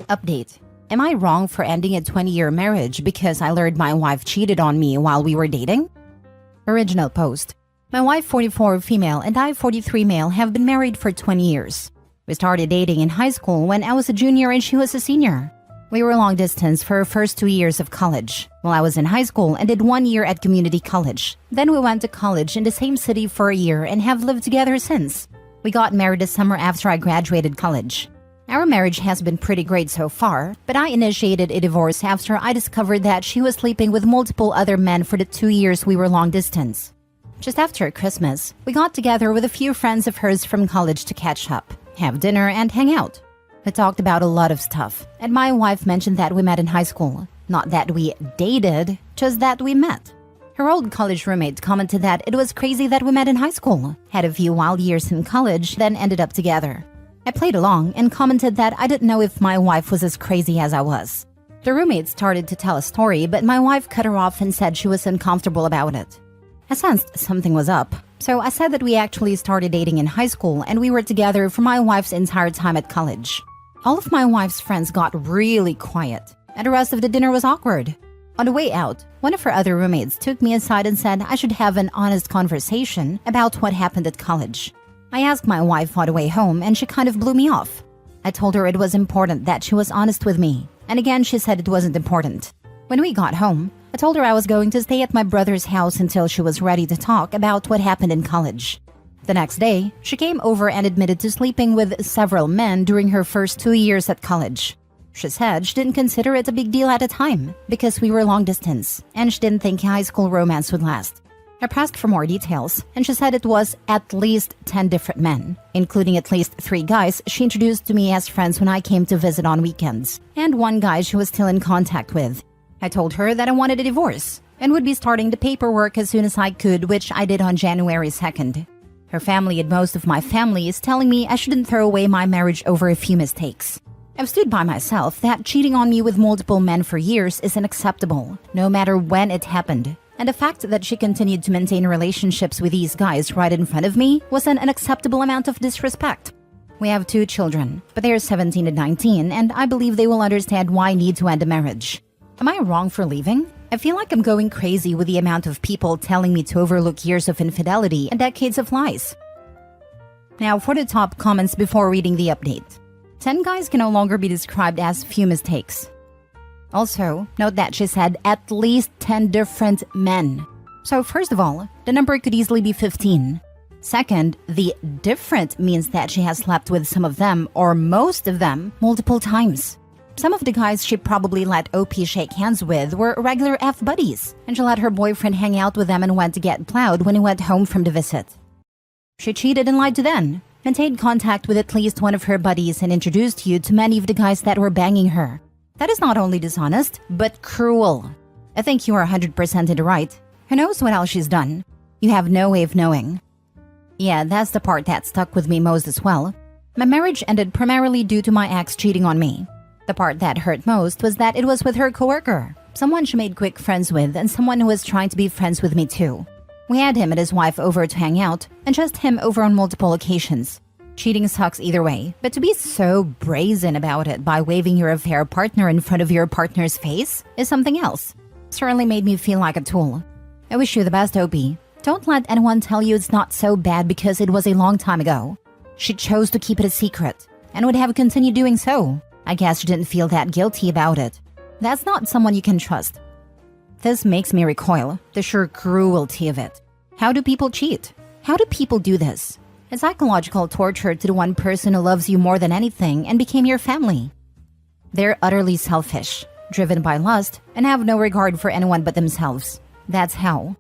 Update. Am I wrong for ending a 20-year marriage because I learned my wife cheated on me while we were dating? Original post. My wife, 44 female, and I, 43 male, have been married for 20 years. We started dating in high school when I was a junior and she was a senior. We were long distance for our first 2 years of college. While I was in high school and did 1 year at community college. Then we went to college in the same city for a year and have lived together since. We got married the summer after I graduated college. Our marriage has been pretty great so far, but I initiated a divorce after I discovered that she was sleeping with multiple other men for the 2 years we were long distance. Just after Christmas, we got together with a few friends of hers from college to catch up, have dinner, and hang out. We talked about a lot of stuff, and my wife mentioned that we met in high school. Not that we dated, just that we met. Her old college roommate commented that it was crazy that we met in high school, had a few wild years in college, then ended up together. I played along and commented that I didn't know if my wife was as crazy as I was. The roommate started to tell a story, but my wife cut her off and said she was uncomfortable about it. I sensed something was up, so I said that we actually started dating in high school and we were together for my wife's entire time at college. All of my wife's friends got really quiet, and the rest of the dinner was awkward. On the way out, one of her other roommates took me aside and said I should have an honest conversation about what happened at college. I asked my wife on the way home and she kind of blew me off. I told her it was important that she was honest with me, and again she said it wasn't important. When we got home, I told her I was going to stay at my brother's house until she was ready to talk about what happened in college. The next day, she came over and admitted to sleeping with several men during her first 2 years at college. She said she didn't consider it a big deal at the time because we were long distance, and she didn't think high school romance would last. I pressed for more details, and she said it was at least 10 different men, including at least 3 guys she introduced to me as friends when I came to visit on weekends, and 1 guy she was still in contact with. I told her that I wanted a divorce, and would be starting the paperwork as soon as I could, which I did on January 2nd. Her family and most of my family is telling me I shouldn't throw away my marriage over a few mistakes. I've stood by myself that cheating on me with multiple men for years is unacceptable, no matter when it happened. And the fact that she continued to maintain relationships with these guys right in front of me was an unacceptable amount of disrespect. We have 2 children, but they are 17 and 19, and I believe they will understand why I need to end a marriage. Am I wrong for leaving? I feel like I'm going crazy with the amount of people telling me to overlook years of infidelity and decades of lies. Now for the top comments before reading the update. 10 guys can no longer be described as few mistakes. Also, note that she said at least 10 different men. So first of all, the number could easily be 15. Second, the different means that she has slept with some of them, or most of them, multiple times. Some of the guys she probably let OP shake hands with were regular F buddies, and she let her boyfriend hang out with them and went to get plowed when he went home from the visit. She cheated and lied to them, maintained contact with at least one of her buddies and introduced you to many of the guys that were banging her. That is not only dishonest, but cruel. I think you are 100% in the right. Who knows what else she's done? You have no way of knowing. Yeah, that's the part that stuck with me most as well. My marriage ended primarily due to my ex cheating on me. The part that hurt most was that it was with her coworker, someone she made quick friends with and someone who was trying to be friends with me too. We had him and his wife over to hang out, and just him over on multiple occasions. Cheating sucks either way, but to be so brazen about it by waving your affair partner in front of your partner's face is something else. Certainly made me feel like a tool. I wish you the best, OP. Don't let anyone tell you it's not so bad because it was a long time ago. She chose to keep it a secret, and would have continued doing so. I guess she didn't feel that guilty about it. That's not someone you can trust. This makes me recoil, the sheer cruelty of it. How do people cheat? How do people do this? It's psychological torture to the one person who loves you more than anything and became your family. They're utterly selfish, driven by lust, and have no regard for anyone but themselves. That's how.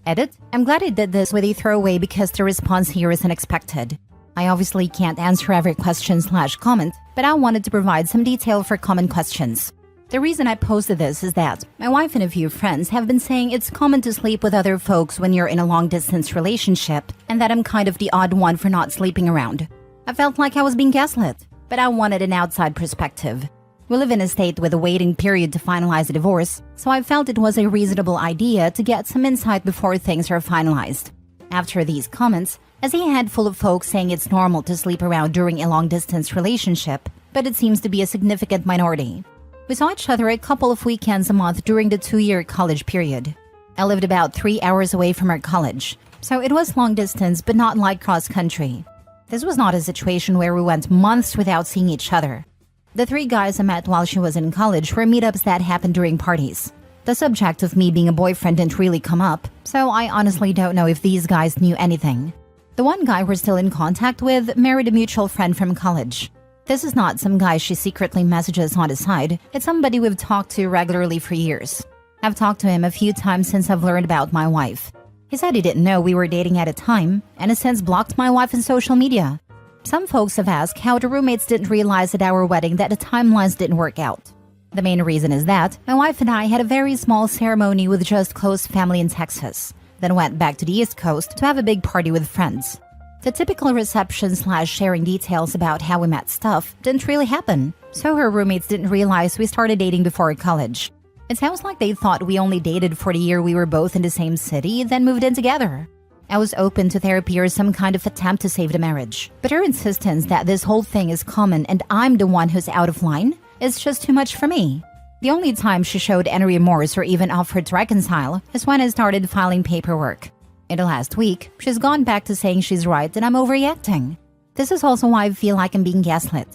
Edit. I'm glad I did this with a throwaway because the response here is unexpected. I obviously can't answer every question/comment, but I wanted to provide some detail for common questions. The reason I posted this is that my wife and a few friends have been saying it's common to sleep with other folks when you're in a long-distance relationship, and that I'm kind of the odd one for not sleeping around. I felt like I was being gaslit, but I wanted an outside perspective. We live in a state with a waiting period to finalize a divorce, so I felt it was a reasonable idea to get some insight before things are finalized. After these comments, I see a handful of folks saying it's normal to sleep around during a long-distance relationship, but it seems to be a significant minority. We saw each other a couple of weekends a month during the 2-year college period. I lived about 3 hours away from our college, so it was long distance but not like cross-country. This was not a situation where we went months without seeing each other. The 3 guys I met while she was in college were meetups that happened during parties. The subject of me being a boyfriend didn't really come up, so I honestly don't know if these guys knew anything. The one guy we're still in contact with married a mutual friend from college. This is not some guy she secretly messages on the side, it's somebody we've talked to regularly for years. I've talked to him a few times since I've learned about my wife. He said he didn't know we were dating at a time, and has since blocked my wife on social media. Some folks have asked how the roommates didn't realize at our wedding that the timelines didn't work out. The main reason is that my wife and I had a very small ceremony with just close family in Texas, then went back to the East Coast to have a big party with friends. The typical reception/sharing details about how we met stuff didn't really happen, so her roommates didn't realize we started dating before college. It sounds like they thought we only dated for the year we were both in the same city, then moved in together. I was open to therapy or some kind of attempt to save the marriage, but her insistence that this whole thing is common and I'm the one who's out of line is just too much for me. The only time she showed any remorse or even offered to reconcile is when I started filing paperwork. In the last week, she's gone back to saying she's right and I'm overreacting. This is also why I feel like I'm being gaslit.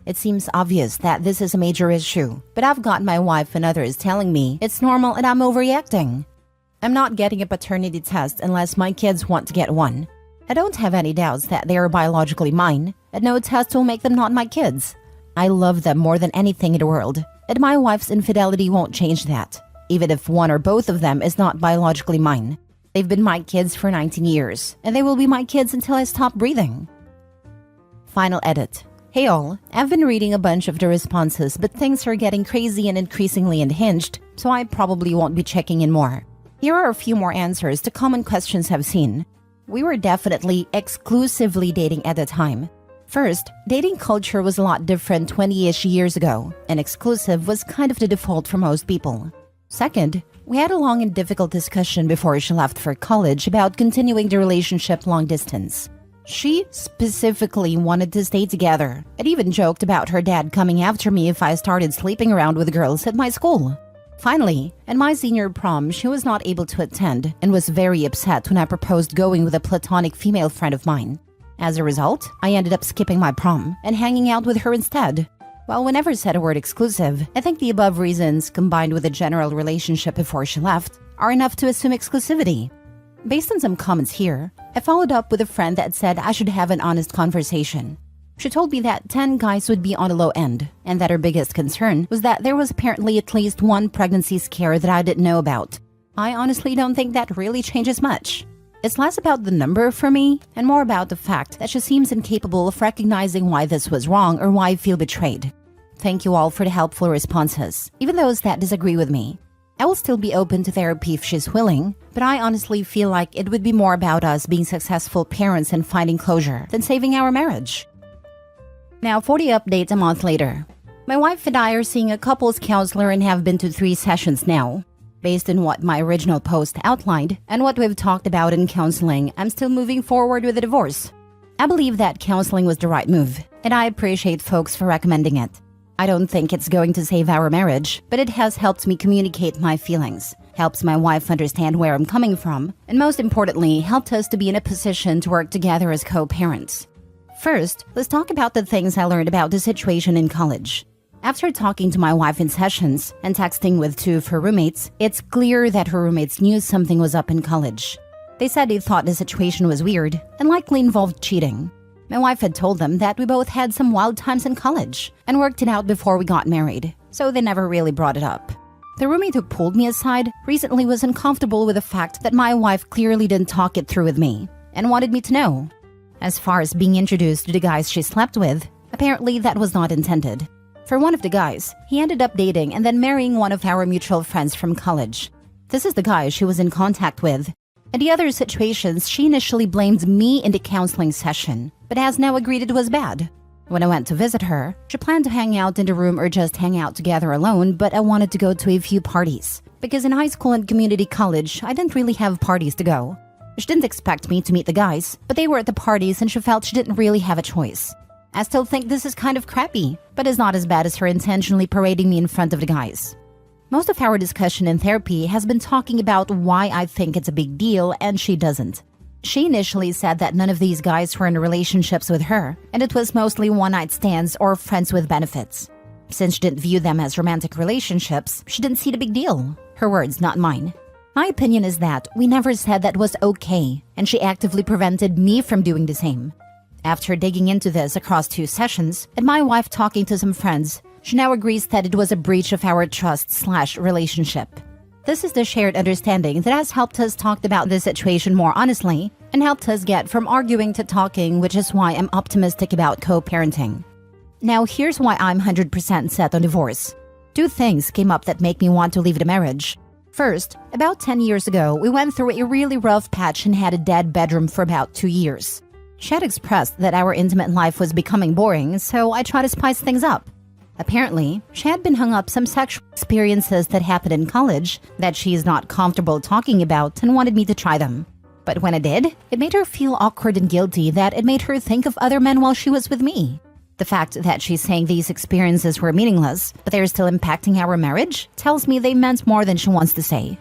It seems obvious that this is a major issue, but I've got my wife and others telling me it's normal and I'm overreacting. I'm not getting a paternity test unless my kids want to get one. I don't have any doubts that they are biologically mine, and no test will make them not my kids. I love them more than anything in the world, and my wife's infidelity won't change that, even if one or both of them is not biologically mine. They've been my kids for 19 years, and they will be my kids until I stop breathing. Final edit. Hey all, I've been reading a bunch of the responses, but things are getting crazy and increasingly unhinged, so I probably won't be checking in more. Here are a few more answers to common questions I've seen. We were definitely exclusively dating at the time. First, dating culture was a lot different 20-ish years ago, and exclusive was kind of the default for most people. Second, we had a long and difficult discussion before she left for college about continuing the relationship long distance. She specifically wanted to stay together, and even joked about her dad coming after me if I started sleeping around with girls at my school. Finally, at my senior prom, she was not able to attend and was very upset when I proposed going with a platonic female friend of mine. As a result, I ended up skipping my prom and hanging out with her instead. While we never said a word exclusive, I think the above reasons, combined with a general relationship before she left, are enough to assume exclusivity. Based on some comments here, I followed up with a friend that said I should have an honest conversation. She told me that 10 guys would be on the low end, and that her biggest concern was that there was apparently at least one pregnancy scare that I didn't know about. I honestly don't think that really changes much. It's less about the number for me, and more about the fact that she seems incapable of recognizing why this was wrong or why I feel betrayed. Thank you all for the helpful responses, even those that disagree with me. I will still be open to therapy if she's willing, but I honestly feel like it would be more about us being successful parents and finding closure than saving our marriage. Now 40 updates a month later. My wife and I are seeing a couples counselor and have been to 3 sessions now. Based on what my original post outlined and what we've talked about in counseling, I'm still moving forward with a divorce. I believe that counseling was the right move, and I appreciate folks for recommending it. I don't think it's going to save our marriage, but it has helped me communicate my feelings, helps my wife understand where I'm coming from, and most importantly, helped us to be in a position to work together as co-parents. First, let's talk about the things I learned about the situation in college. After talking to my wife in sessions and texting with 2 of her roommates, it's clear that her roommates knew something was up in college. They said they thought the situation was weird and likely involved cheating. My wife had told them that we both had some wild times in college and worked it out before we got married, so they never really brought it up. The roommate who pulled me aside recently was uncomfortable with the fact that my wife clearly didn't talk it through with me and wanted me to know. As far as being introduced to the guys she slept with, apparently that was not intended. For one of the guys, he ended up dating and then marrying one of our mutual friends from college. This is the guy she was in contact with. In the other situations, she initially blamed me in the counseling session, but has now agreed it was bad. When I went to visit her, she planned to hang out in the room or just hang out together alone, but I wanted to go to a few parties. Because in high school and community college, I didn't really have parties to go. She didn't expect me to meet the guys, but they were at the parties and she felt she didn't really have a choice. I still think this is kind of crappy, but it's not as bad as her intentionally parading me in front of the guys. Most of our discussion in therapy has been talking about why I think it's a big deal and she doesn't. She initially said that none of these guys were in relationships with her, and it was mostly one-night stands or friends with benefits. Since she didn't view them as romantic relationships, she didn't see the big deal. Her words, not mine. My opinion is that we never said that was okay, and she actively prevented me from doing the same. After digging into this across 2 sessions, and my wife talking to some friends, she now agrees that it was a breach of our trust/relationship. This is the shared understanding that has helped us talk about this situation more honestly and helped us get from arguing to talking, which is why I'm optimistic about co-parenting. Now here's why I'm 100% set on divorce. 2 things came up that make me want to leave the marriage. First, about 10 years ago, we went through a really rough patch and had a dead bedroom for about 2 years. She had expressed that our intimate life was becoming boring, so I tried to spice things up. Apparently, she had been hung up some sexual experiences that happened in college that she is not comfortable talking about and wanted me to try them. But when I did, it made her feel awkward and guilty that it made her think of other men while she was with me. The fact that she's saying these experiences were meaningless, but they're still impacting our marriage, tells me they meant more than she wants to say.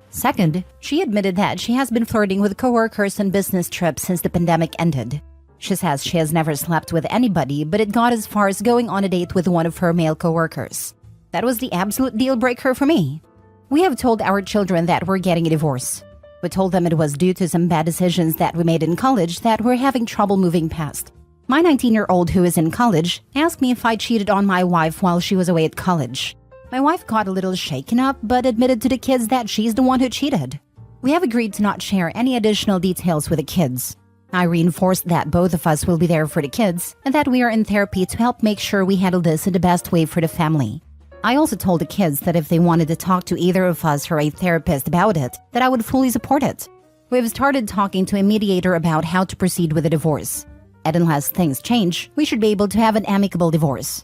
Second, she admitted that she has been flirting with coworkers on business trips since the pandemic ended. She says she has never slept with anybody, but it got as far as going on a date with one of her male coworkers. That was the absolute deal breaker for me. We have told our children that we're getting a divorce. We told them it was due to some bad decisions that we made in college that we're having trouble moving past. My 19-year-old who is in college asked me if I cheated on my wife while she was away at college. My wife got a little shaken up but admitted to the kids that she's the one who cheated. We have agreed to not share any additional details with the kids. I reinforced that both of us will be there for the kids and that we are in therapy to help make sure we handle this in the best way for the family. I also told the kids that if they wanted to talk to either of us or a therapist about it, that I would fully support it. We've started talking to a mediator about how to proceed with a divorce. And unless things change, we should be able to have an amicable divorce.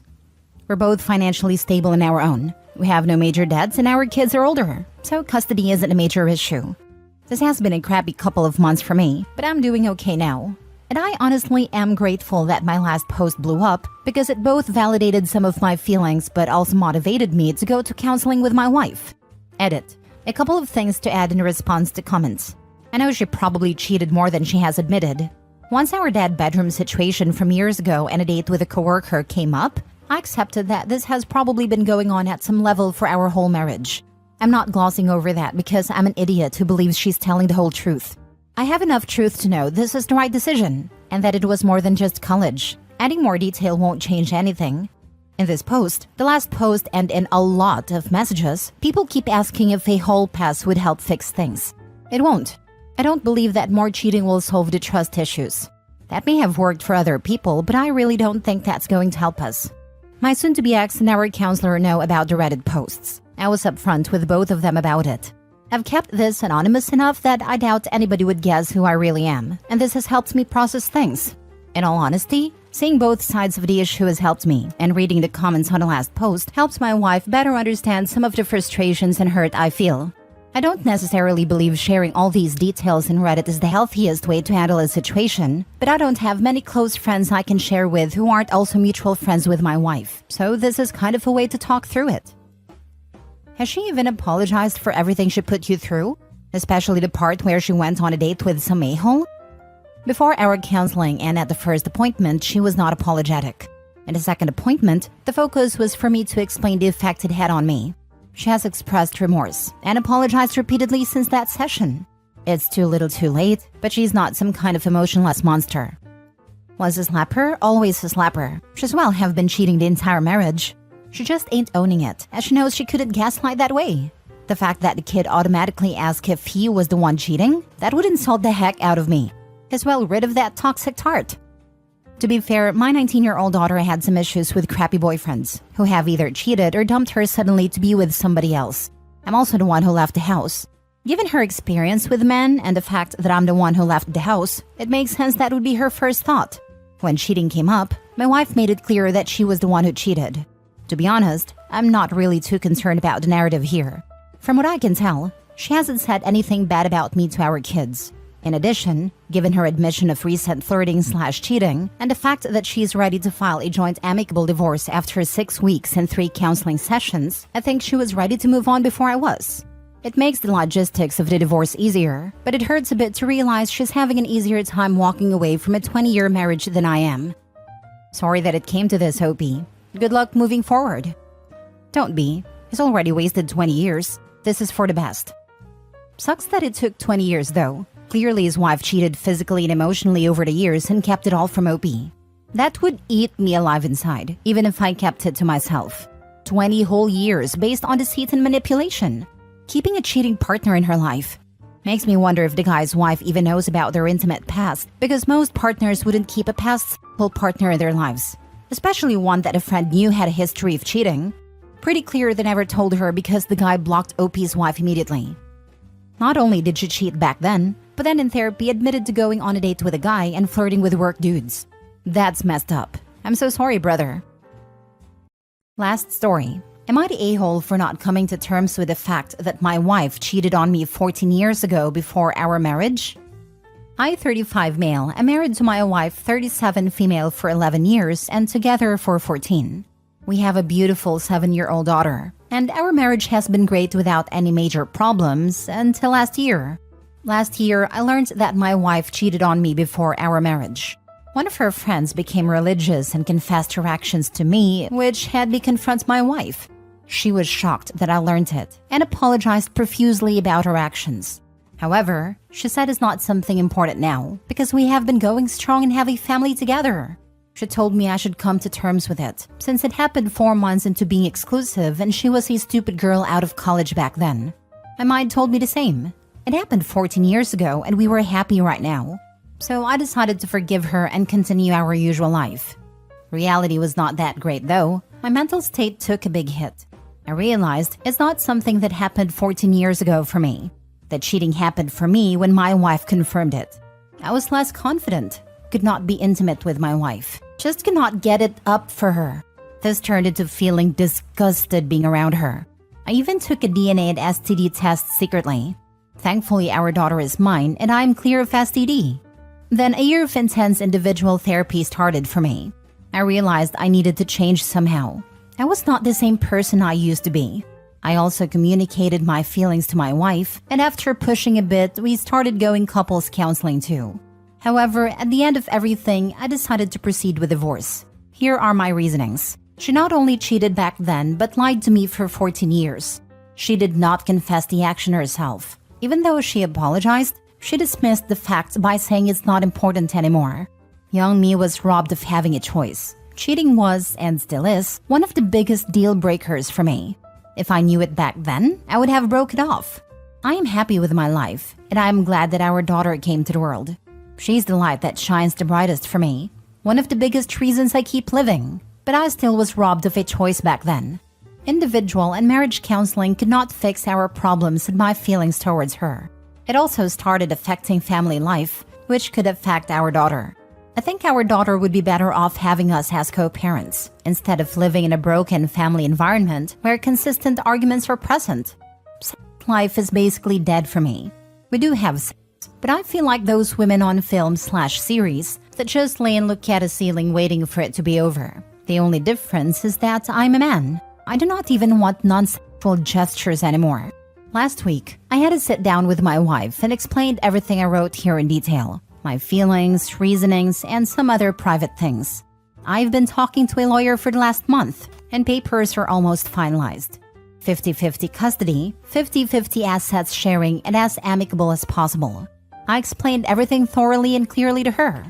We're both financially stable on our own. We have no major debts and our kids are older, so custody isn't a major issue. This has been a crappy couple of months for me, but I'm doing okay now. And I honestly am grateful that my last post blew up because it both validated some of my feelings but also motivated me to go to counseling with my wife. Edit. A couple of things to add in response to comments. I know she probably cheated more than she has admitted. Once our dead bedroom situation from years ago and a date with a coworker came up, I accepted that this has probably been going on at some level for our whole marriage. I'm not glossing over that because I'm an idiot who believes she's telling the whole truth. I have enough truth to know this is the right decision, and that it was more than just college. Adding more detail won't change anything. In this post, the last post, and in a lot of messages, people keep asking if a hall pass would help fix things. It won't. I don't believe that more cheating will solve the trust issues. That may have worked for other people, but I really don't think that's going to help us. My soon-to-be ex and our counselor know about the Reddit posts. I was upfront with both of them about it. I've kept this anonymous enough that I doubt anybody would guess who I really am, and this has helped me process things. In all honesty, seeing both sides of the issue has helped me, and reading the comments on the last post helps my wife better understand some of the frustrations and hurt I feel. I don't necessarily believe sharing all these details in Reddit is the healthiest way to handle a situation, but I don't have many close friends I can share with who aren't also mutual friends with my wife, so this is kind of a way to talk through it. Has she even apologized for everything she put you through? Especially the part where she went on a date with some a-hole? Before our counseling and at the first appointment, she was not apologetic. In the second appointment, the focus was for me to explain the effect it had on me. She has expressed remorse and apologized repeatedly since that session. It's too little too late, but she's not some kind of emotionless monster. Was a slapper, always a slapper. She as well have been cheating the entire marriage. She just ain't owning it, as she knows she couldn't gaslight that way. The fact that the kid automatically asked if he was the one cheating, that would insult the heck out of me. As well rid of that toxic tart. To be fair, my 19-year-old daughter had some issues with crappy boyfriends, who have either cheated or dumped her suddenly to be with somebody else. I'm also the one who left the house. Given her experience with men and the fact that I'm the one who left the house, it makes sense that would be her first thought. When cheating came up, my wife made it clear that she was the one who cheated. To be honest, I'm not really too concerned about the narrative here. From what I can tell, she hasn't said anything bad about me to our kids. In addition, given her admission of recent flirting/cheating and the fact that she's ready to file a joint amicable divorce after 6 weeks and 3 counseling sessions, I think she was ready to move on before I was. It makes the logistics of the divorce easier, but it hurts a bit to realize she's having an easier time walking away from a 20-year marriage than I am. Sorry that it came to this, Hopi. Good luck moving forward. Don't be. He's already wasted 20 years. This is for the best. Sucks that it took 20 years though. Clearly his wife cheated physically and emotionally over the years and kept it all from OP. That would eat me alive inside, even if I kept it to myself. 20 whole years based on deceit and manipulation. Keeping a cheating partner in her life. Makes me wonder if the guy's wife even knows about their intimate past, because most partners wouldn't keep a past partner in their lives. Especially one that a friend knew had a history of cheating. Pretty clear they never told her because the guy blocked OP's wife immediately. Not only did she cheat back then, but then in therapy admitted to going on a date with a guy and flirting with work dudes. That's messed up. I'm so sorry, brother. Last story. Am I the a-hole for not coming to terms with the fact that my wife cheated on me 14 years ago before our marriage? I, 35 male, am married to my wife, 37 female, for 11 years and together for 14. We have a beautiful 7-year-old daughter, and our marriage has been great without any major problems until last year. Last year, I learned that my wife cheated on me before our marriage. One of her friends became religious and confessed her actions to me, which had me confront my wife. She was shocked that I learned it and apologized profusely about her actions. However, she said it's not something important now because we have been going strong and have a family together. She told me I should come to terms with it since it happened 4 months into being exclusive and she was a stupid girl out of college back then. My mind told me the same. It happened 14 years ago and we were happy right now. So I decided to forgive her and continue our usual life. Reality was not that great though. My mental state took a big hit. I realized it's not something that happened 14 years ago for me. That cheating happened for me when my wife confirmed it. I was less confident, could not be intimate with my wife, just could not get it up for her. This turned into feeling disgusted being around her. I even took a DNA and STD test secretly. Thankfully, our daughter is mine and I'm clear of STD. Then a year of intense individual therapy started for me. I realized I needed to change somehow. I was not the same person I used to be. I also communicated my feelings to my wife, and after pushing a bit, we started going couples counseling too. However, at the end of everything, I decided to proceed with divorce. Here are my reasonings. She not only cheated back then, but lied to me for 14 years. She did not confess the action herself. Even though she apologized, she dismissed the fact by saying it's not important anymore. Young me was robbed of having a choice. Cheating was, and still is, one of the biggest deal breakers for me. If I knew it back then, I would have broke it off. I am happy with my life, and I am glad that our daughter came to the world. She's the light that shines the brightest for me. One of the biggest reasons I keep living. But I still was robbed of a choice back then. Individual and marriage counseling could not fix our problems and my feelings towards her. It also started affecting family life, which could affect our daughter. I think our daughter would be better off having us as co-parents, instead of living in a broken family environment where consistent arguments are present. Life is basically dead for me. We do have sex, but I feel like those women on film/series that just lay and look at a ceiling waiting for it to be over. The only difference is that I'm a man. I do not even want non-sexual gestures anymore. Last week, I had to sit down with my wife and explained everything I wrote here in detail. My feelings, reasonings, and some other private things. I've been talking to a lawyer for the last month, and papers are almost finalized. 50-50 custody, 50-50 assets sharing, and as amicable as possible. I explained everything thoroughly and clearly to her.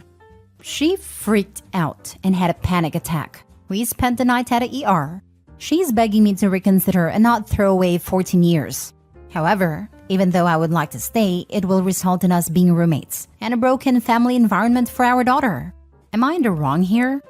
She freaked out and had a panic attack. We spent the night at a ER. She's begging me to reconsider and not throw away 14 years. However, even though I would like to stay, it will result in us being roommates and a broken family environment for our daughter. Am I in the wrong here?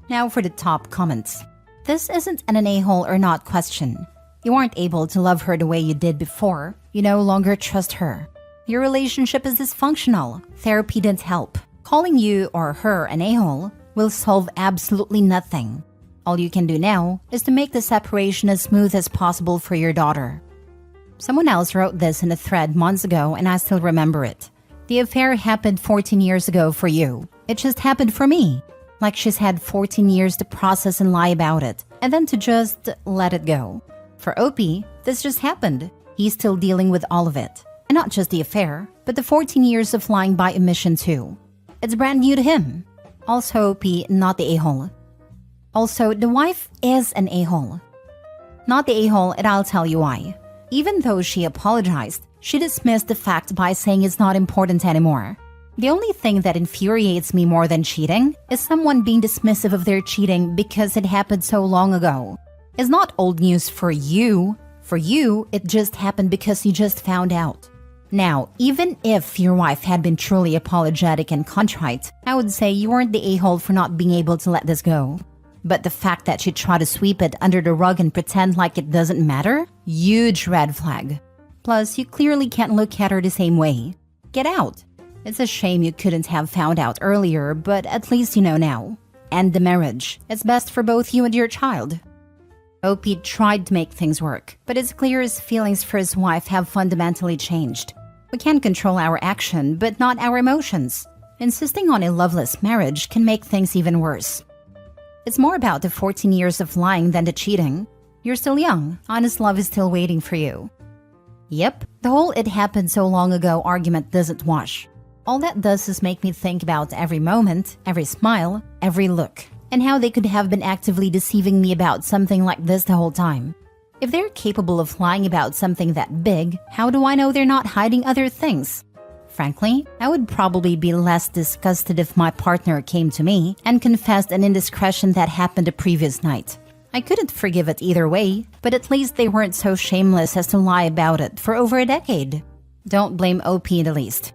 Now for the top comments. This isn't an a-hole or not question. You aren't able to love her the way you did before. You no longer trust her. Your relationship is dysfunctional. Therapy didn't help. Calling you or her an a-hole will solve absolutely nothing. All you can do now is to make the separation as smooth as possible for your daughter. Someone else wrote this in a thread months ago and I still remember it. The affair happened 14 years ago for you. It just happened for me. Like she's had 14 years to process and lie about it, and then to just let it go. For Opie, this just happened. He's still dealing with all of it. And not just the affair, but the 14 years of lying by omission too. It's brand new to him. Also, Opie, not the a-hole. Also, the wife is an a-hole. Not the a-hole, and I'll tell you why. Even though she apologized, she dismissed the fact by saying it's not important anymore. The only thing that infuriates me more than cheating is someone being dismissive of their cheating because it happened so long ago. It's not old news for you. For you, it just happened because you just found out. Now, even if your wife had been truly apologetic and contrite, I would say you weren't the a-hole for not being able to let this go. But the fact that she tried to sweep it under the rug and pretend like it doesn't matter? Huge red flag. Plus, you clearly can't look at her the same way. Get out. It's a shame you couldn't have found out earlier, but at least you know now. End the marriage. It's best for both you and your child. Opie tried to make things work, but it's clear his feelings for his wife have fundamentally changed. We can control our action, but not our emotions. Insisting on a loveless marriage can make things even worse. It's more about the 14 years of lying than the cheating. You're still young. Honest love is still waiting for you. Yep, the whole "it happened so long ago" argument doesn't wash. All that does is make me think about every moment, every smile, every look, and how they could have been actively deceiving me about something like this the whole time. If they're capable of lying about something that big, how do I know they're not hiding other things? Frankly, I would probably be less disgusted if my partner came to me and confessed an indiscretion that happened the previous night. I couldn't forgive it either way, but at least they weren't so shameless as to lie about it for over a decade. Don't blame OP in the least.